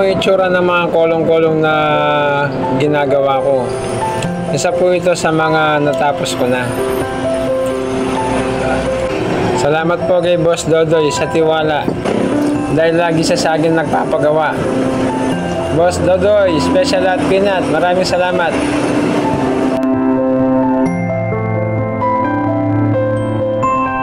po ang itsura ng mga kolong-kolong na ginagawa ko. Isa po ito sa mga natapos ko na. Salamat po kay Boss Dodoy sa tiwala. Dahil lagi siya sa akin nagpapagawa. Boss Dodoy, Special at Peanut, maraming salamat.